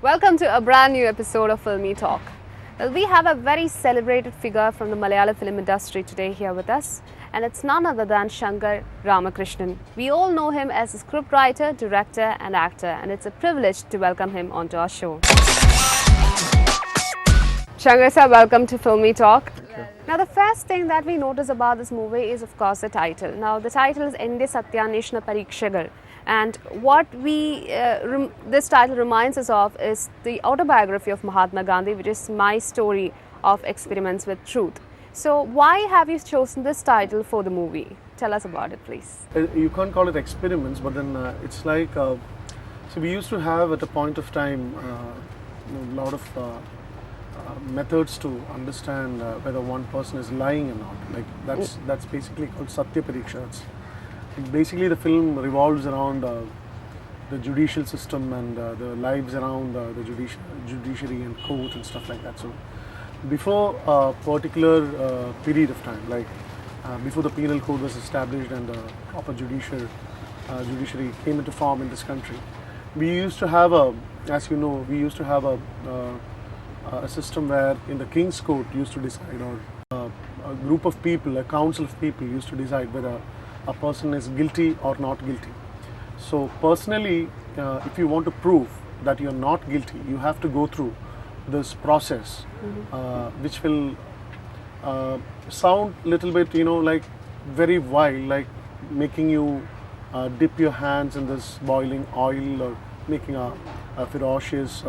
Welcome to a brand new episode of Filmi Talk. Well, we have a very celebrated figure from the Malayalam film industry today here with us, and it's none other than Shankar Ramakrishnan. We all know him as a scriptwriter, director and actor, and it's a privilege to welcome him onto our show. Shankar sir, welcome to Filmi Talk. Now, the first thing that we notice about this movie is, of course, the title. Now, the title is Ente Sathyanweshana Pareekshakal. And what this title reminds us of is the autobiography of Mahatma Gandhi, which is my story of experiments with truth. So why have you chosen this title for the movie? Tell us about it, please. You can't call it experiments, but then it's like, so we used to have at a point of time a lot of methods to understand whether one person is lying or not. Like that's basically called Satya Pariksha. Basically, the film revolves around the judicial system and the lives around the judiciary and court and stuff like that. So, before a particular period of time, like before the penal code was established and the proper judiciary came into form in this country, we used to have a system where in the King's Court used to decide, or a group of people, a council of people used to decide whether a person is guilty or not guilty. So personally, if you want to prove that you are not guilty, you have to go through this process, which will sound little bit, like very wild, like making you dip your hands in this boiling oil, or making a ferocious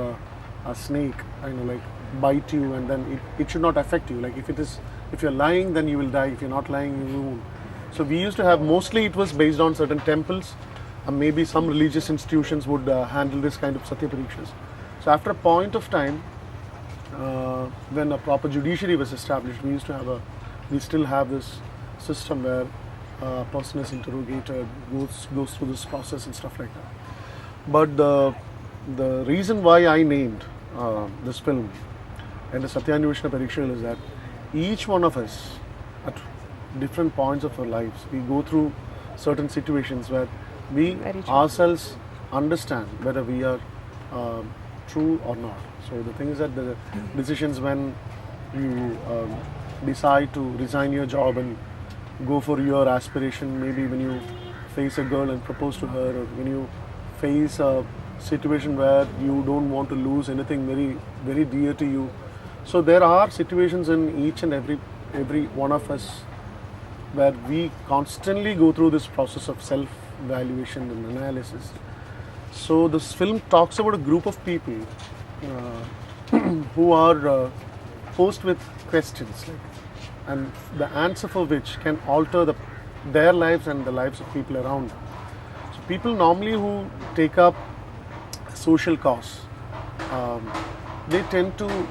snake, like bite you, and then it should not affect you. Like if you're lying, then you will die. If you're not lying, you won't. So we used to have, mostly it was based on certain temples, maybe some religious institutions would handle this kind of Satya Parikshas. So after a point of time, when a proper judiciary was established, we still have this system where a person is interrogated, goes through this process and stuff like that. But the reason why I named this film Ente Sathyanweshana Pareekshakal is that each one of us at different points of our lives, we go through certain situations where we ourselves understand whether we are true or not. So the thing is that the decisions when you decide to resign your job and go for your aspiration, maybe when you face a girl and propose to her, or when you face a situation where you don't want to lose anything very, very dear to you. So there are situations in each and every one of us where we constantly go through this process of self-evaluation and analysis. So this film talks about a group of people who are posed with questions, and the answer for which can alter their lives and the lives of people around them. So people normally who take up a social cause, they tend to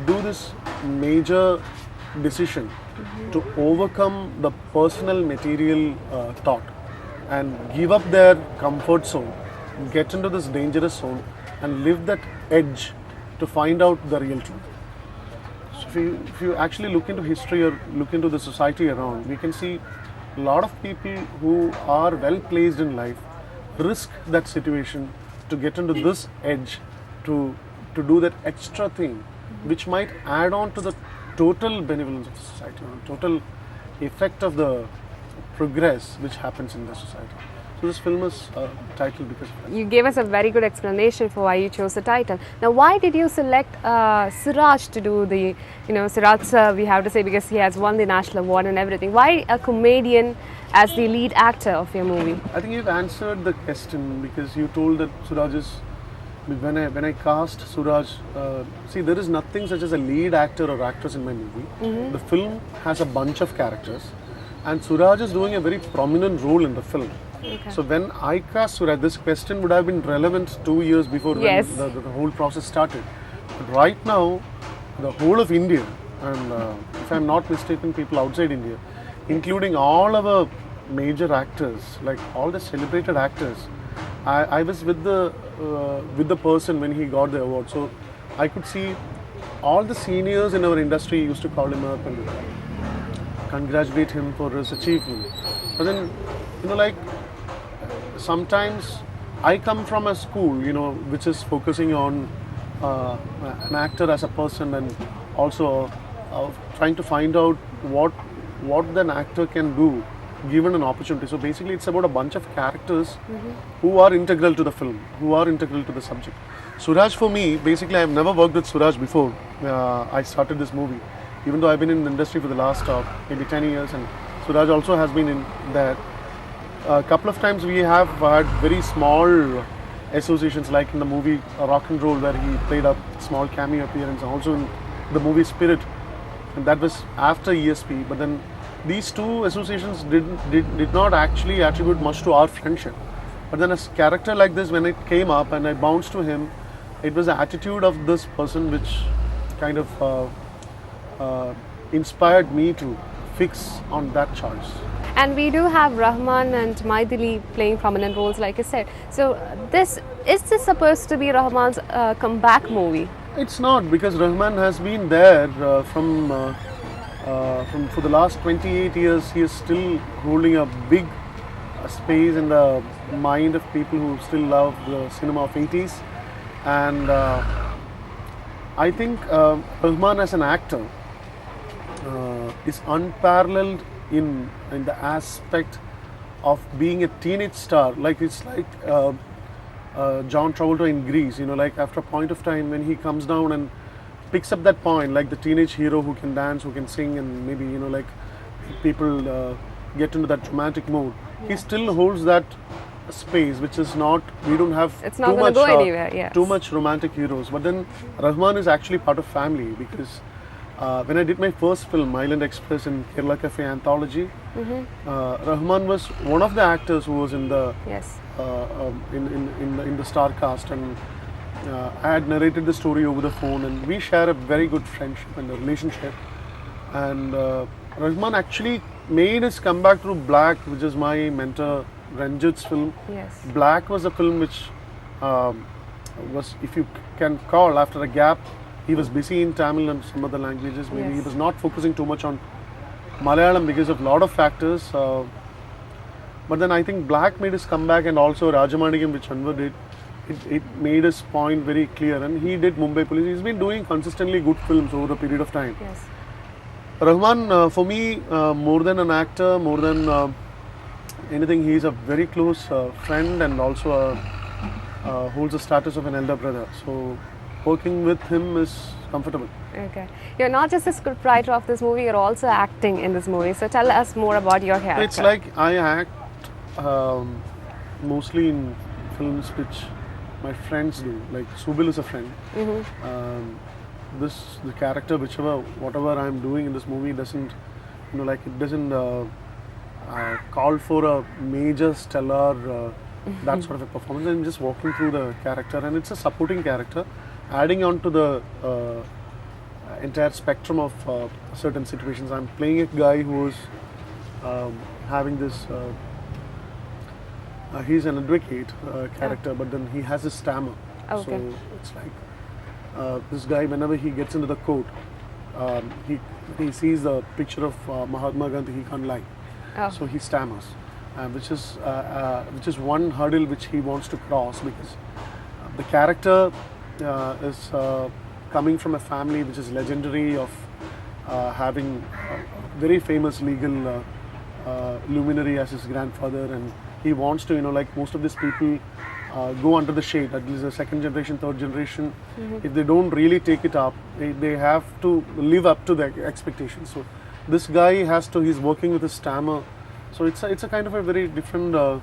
do this major decision to overcome the personal material thought and give up their comfort zone, get into this dangerous zone and live that edge to find out the real truth. So if you actually look into history or look into the society around, we can see a lot of people who are well placed in life risk that situation to get into this edge, to do that extra thing which might add on to the total benevolence of the society, total effect of the progress which happens in the society. So this film is titled because of that. You gave us a very good explanation for why you chose the title. Now, why did you select Suraj to do the, Suraj sir, we have to say, because he has won the national award and everything. Why a comedian as the lead actor of your movie? I think you've answered the question, because you told that Suraj is, when I cast Suraj, see, there is nothing such as a lead actor or actress in my movie. The film has a bunch of characters, and Suraj is doing a very prominent role in the film. Okay. So when I cast Suraj, this question would have been relevant 2 years before when the whole process started. But right now, the whole of India, and if I'm not mistaken, people outside India, including all our major actors, like all the celebrated actors, I was with the person when he got the award. So I could see all the seniors in our industry used to call him up and congratulate him for his achievement. But then, sometimes I come from a school, you know, which is focusing on an actor as a person, and also trying to find out what an actor can do given an opportunity. So basically, it's about a bunch of characters who are integral to the film, who are integral to the subject. Suraj, for me, basically, I've never worked with Suraj before I started this movie, even though I've been in the industry for the last maybe 10 years, and Suraj also has been in there. A couple of times we have had very small associations, like in the movie Rock and Roll, where he played a small cameo appearance, and also in the movie Spirit, and that was after ESP. But then these two associations did not actually attribute much to our friendship. But then a character like this, when it came up and I bounced to him, it was the attitude of this person which kind of inspired me to fix on that choice. And we do have Rahman and Maithili playing prominent roles, like I said. So is this supposed to be Rahman's comeback movie? It's not, because Rahman has been there for the last 28 years. He is still holding a big space in the mind of people who still love the cinema of 80s. And I think Rahman as an actor is unparalleled in the aspect of being a teenage star. Like it's like John Travolta in Grease, you know, like after a point of time when he comes down and picks up that point, like the teenage hero who can dance, who can sing, and maybe, you know, like people get into that romantic mode. He still holds that space, which is not, we don't have it's not going to go anywhere. Yes. Too much romantic heroes. But then Rahman is actually part of family, because when I did my first film, Island Express in Kerala Cafe Anthology, Rahman was one of the actors who was in the in the star cast, and I had narrated the story over the phone, and we share a very good friendship and a relationship. And Rahman actually made his comeback through Black, which is my mentor Ranjit's film. Yes. Black was a film which was, if you can call, after a gap. He was busy in Tamil and some other languages. Maybe he was not focusing too much on Malayalam because of a lot of factors. But then I think Black made his comeback, and also Rajamanikam, which Anwar did, it made his point very clear. And he did Mumbai Police. He's been doing consistently good films over a period of time. Yes. Rahman, for me, more than an actor, more than anything, he is a very close friend, and also holds the status of an elder brother. So working with him is comfortable. Okay. You're not just the scriptwriter of this movie, you're also acting in this movie. So tell us more about your character. It's like I act mostly in films which my friends do. Like Subil is a friend. The character, whatever I'm doing in this movie doesn't, you know, like it doesn't call for a major stellar that sort of a performance. I'm just walking through the character, and it's a supporting character, adding on to the entire spectrum of certain situations. I'm playing a guy who is having this, he's an advocate character, but then he has a stammer. Okay. So it's like this guy, whenever he gets into the court, he sees the picture of Mahatma Gandhi, he can't lie. Oh. So he stammers, which is one hurdle which he wants to cross, because the character is coming from a family which is legendary of having a very famous legal luminary as his grandfather, and he wants to, you know, like most of these people go under the shade, at least the second generation, third generation. If they don't really take it up, they have to live up to their expectations. So this guy he's working with a stammer. So it's a kind of a very different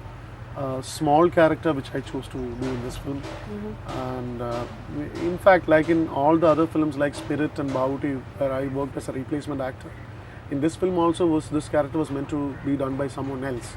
small character which I chose to do in this film. And in fact, like in all the other films like Spirit and Bahuti, where I worked as a replacement actor, in this film also this character was meant to be done by someone else.